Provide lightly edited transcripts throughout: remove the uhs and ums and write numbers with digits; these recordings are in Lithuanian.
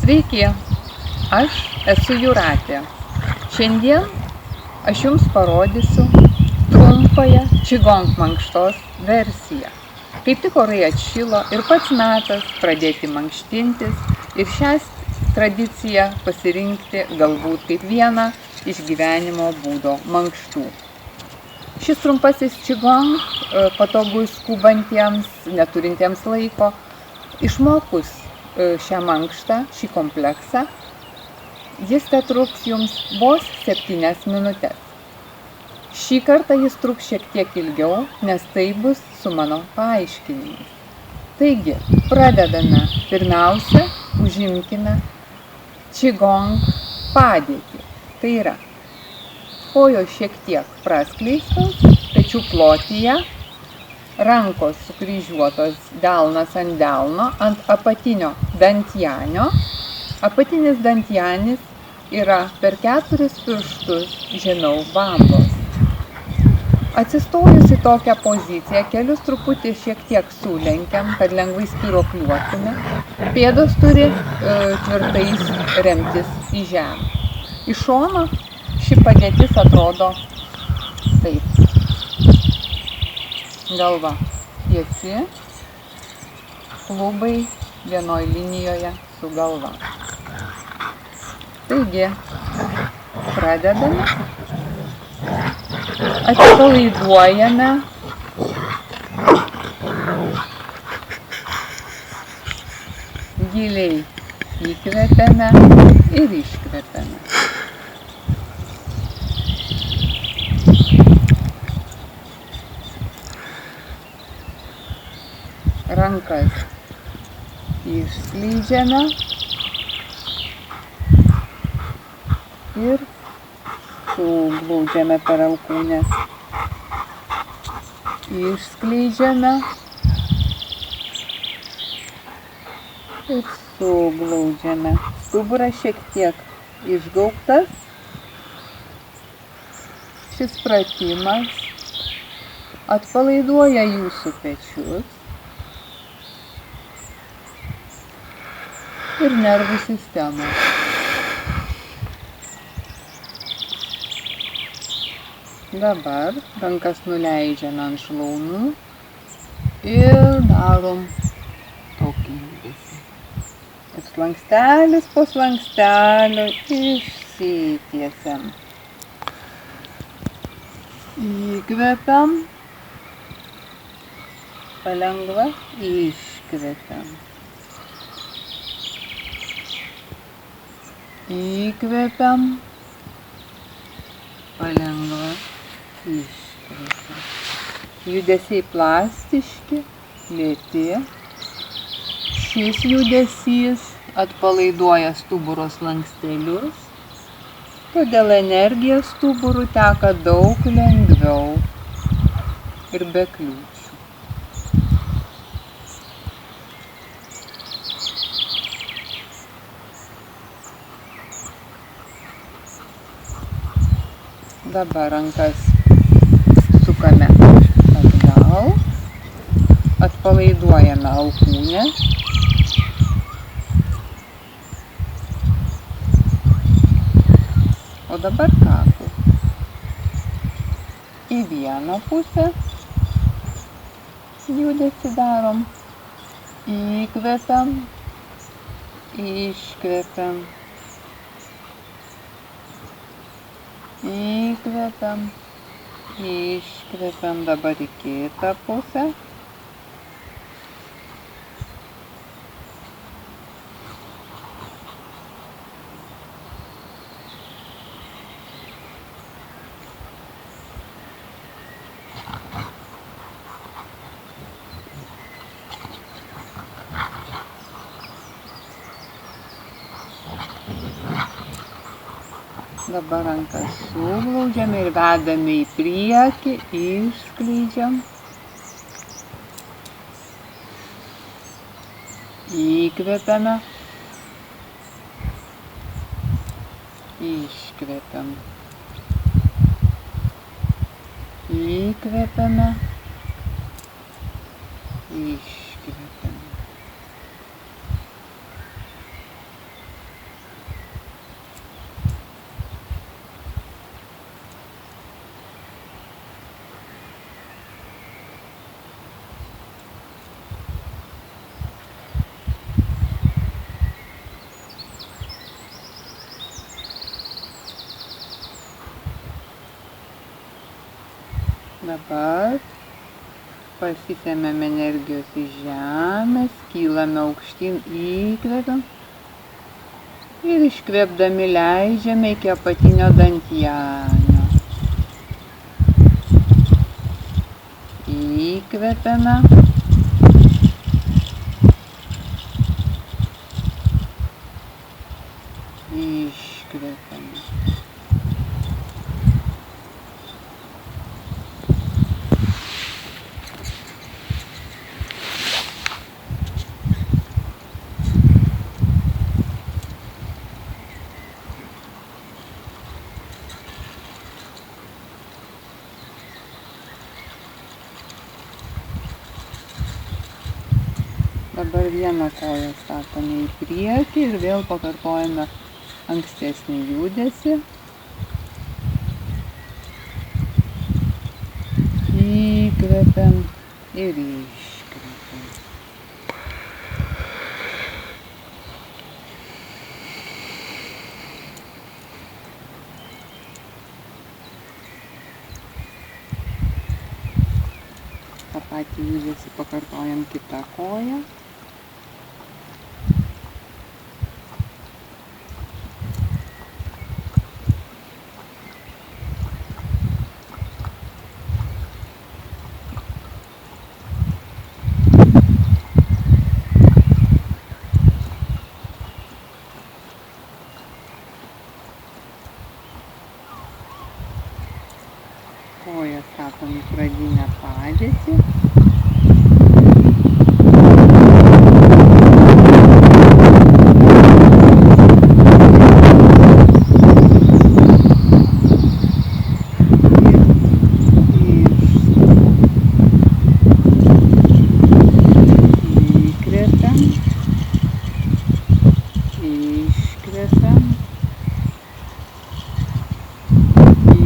Sveiki, aš esu Jūratė. Šiandien aš jums parodysiu trumpąją Qigong mankštos versiją. Kaip tik orai atšilo ir pats metas pradėti mankštintis ir šią tradiciją pasirinkti galbūt kaip vieną iš gyvenimo būdo mankštų. Šis trumpasis Qigong patogus skubantiems, neturintiems laiko. Išmokus šią mankštą, šį kompleksą, jis tetruks jums vos 7 minutės. Šį kartą jis truks šiek tiek ilgiau, nes tai bus su mano paaiškinimais. Taigi, pradedame. Pirmiausia, užimkime Qigong padėtį. Tai yra, kojos šiek tiek praskleistos, pečių plotyje, rankos sukryžiuotos delnas ant delno, ant apatinio dantianio. Apatinis dantianis yra per 4 pirštus žemiau bambos. Atsistojus į tokią poziciją, kelius truputį šiek tiek sulenkiam, kad lengvai spyruokliuotume. Pėdos turi tvirtai remtis į žemę. Iš šono ši padėtis atrodo taip. Galva tiesi, klubai vienoj linijoje su galva. Taigi, pradedame. Atsipalaiduojame. Giliai įkvepiame ir iškvepiame. Rankas išskleidžiame ir suglaudžiame per alkūnes. Išskleidžiame ir suglaudžiame. Stuburas šiek tiek išgaubtas. Šis pratimas atpalaiduoja jūsų pečius ir nervų sistemą. Dabar rankas nuleidžiame ant šlaunų ir darom tokį judesį. Ir slankstelis po slankstelio išsitiesiam. Įkvepiam, palengva iškvepiam. Įkvepiam, palengva iškvepiam. Judesiai plastiški, lėti. Šis judesys atpalaiduoja stuburo slankstelius, todėl energija stuburų teka daug lengviau ir be kliūčių. Dabar rankas sukame atgal, atpalaiduojame alkūnes. O dabar kaklu. Į vieną pusę judesį darom. Įkvepiam, iškvepiam. Įkvepiam, iškvepiam, dabar į kitą pusę. Dabar rankas suglaudžiame ir vedame į priekį, išskleidžiam. Įkvepiame, iškvepiam. Įkvepiame, iškvepiame. Dabar pasisemiam energijos iš žemės, kylame aukštyn, įkvepiam ir iškvėpdami leidžiame iki apatinio dantienio. Įkvepiame. Iškvepiame. Dabar vieną koją statome į priekį ir vėl pakartojame ankstesnį judesį. Įkvepiam ir iškvepiam. tą patį judesį pakartojam kitą koją. Koją statom į pradinę padėtį. Įkvepiam, iškvepiam,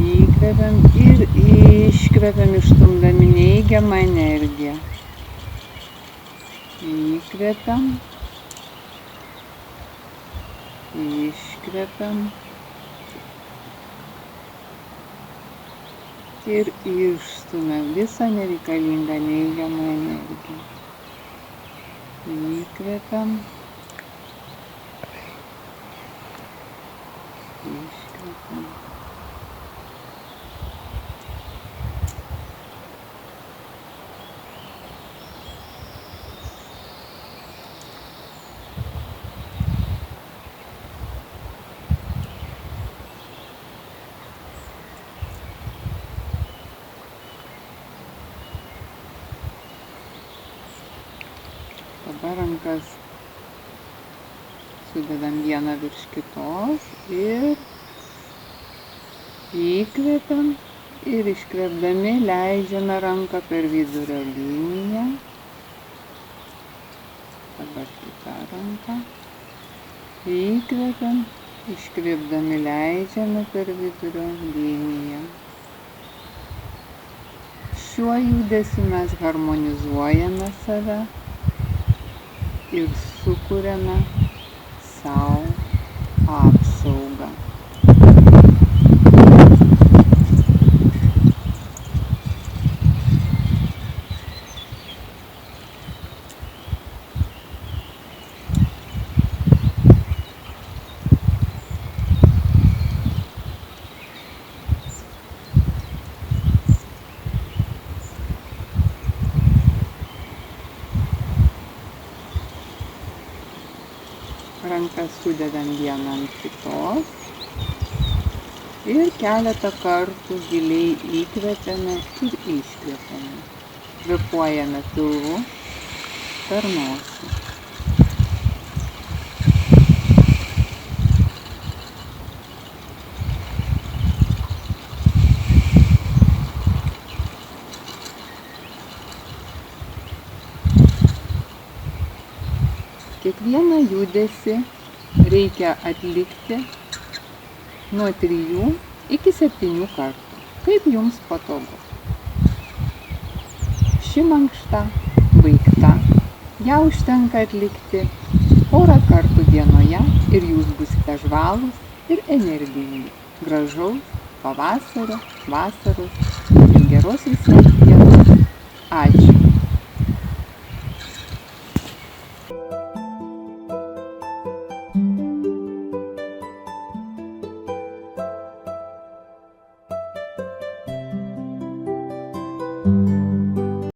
įkvepiam ir iškvepiam, išstumdami neigiamą energiją. Įkvepiam, iškvepiam ir išstumiam visą nereikalingą neigiamą energiją. Įkvepiam, iškvepiam. Dabar rankas sudedam vieną virš kitos ir įkvepiam ir iškvėpdami leidžiame ranką per vidurio liniją. Dabar kitą ranką. Įkvepiam, iškvėpdami leidžiame per vidurio liniją. Šiuo judesiu mes harmonizuojame save ir sukuriame sau apsaugą. Rankas sudedam vieną ant kitos ir keletą kartų giliai įkvepiame ir iškvepiame. Kvėpuojame pilvu per nosį. Kiekvieną judesį reikia atlikti nuo 3 iki 7 kartų, kaip jums patogu. Ši mankšta baigta, ją užtenka atlikti porą kartų dienoje ir jūs būsite žvalūs ir energingi. Gražaus pavasario, vasaros ir geros geros visiems dienos. Ačiū.